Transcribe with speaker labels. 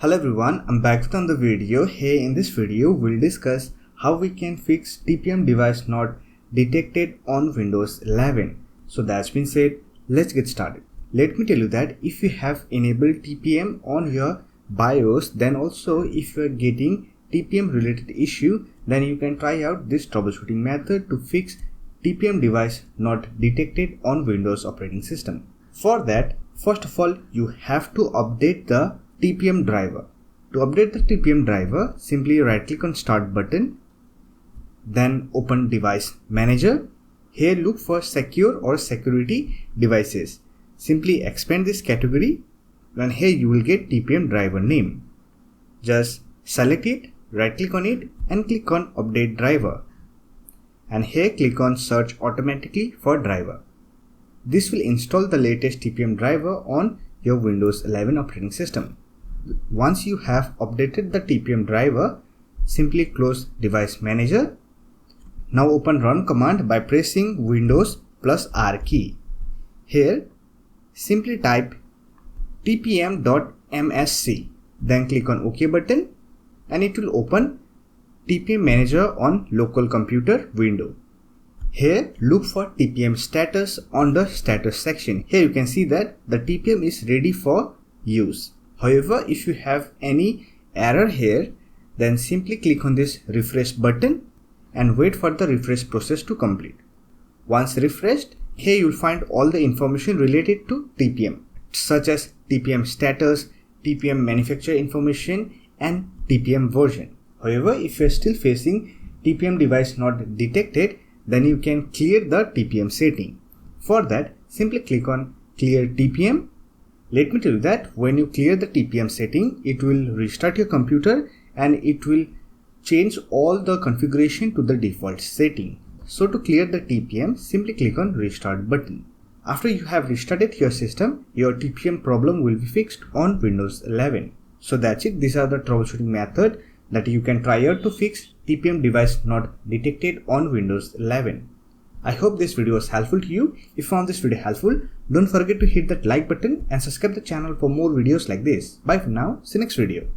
Speaker 1: Hello everyone, I'm back with another video. Hey, in this video we'll discuss how we can fix TPM device not detected on Windows 11. So that's been said, let's get started. Let me tell you that if you have enabled TPM on your BIOS, then also if you are getting TPM related issue, then you can try out this troubleshooting method to fix TPM device not detected on Windows operating system. For that, first of all, you have to update the TPM driver. To update the TPM driver, simply right click on Start button, then open Device Manager. Here look for Secure or Security Devices. Simply expand this category, and here you will get TPM driver name. Just select it, right click on it and click on Update Driver. And here click on Search Automatically for driver. This will install the latest TPM driver on your Windows 11 operating system. Once you have updated the TPM driver, simply close Device Manager. Now open Run command by pressing Windows plus R key. Here, simply type tpm.msc. Then click on OK button and it will open TPM Manager on local computer window. Here, look for TPM status on the status section. Here you can see that the TPM is ready for use. However, if you have any error here, then simply click on this refresh button and wait for the refresh process to complete. Once refreshed, here you will find all the information related to TPM, such as TPM status, TPM manufacturer information and TPM version. However, if you are still facing TPM device not detected, then you can clear the TPM setting. For that, simply click on Clear TPM. Let me tell you that when you clear the TPM setting, it will restart your computer and it will change all the configuration to the default setting. So to clear the TPM, simply click on Restart button. After you have restarted your system, your TPM problem will be fixed on Windows 11. So that's it. These are the troubleshooting method that you can try out to fix TPM device not detected on Windows 11. I hope this video was helpful to you. If you found this video helpful, don't forget to hit that like button and subscribe the channel for more videos like this. Bye for now. See you next video.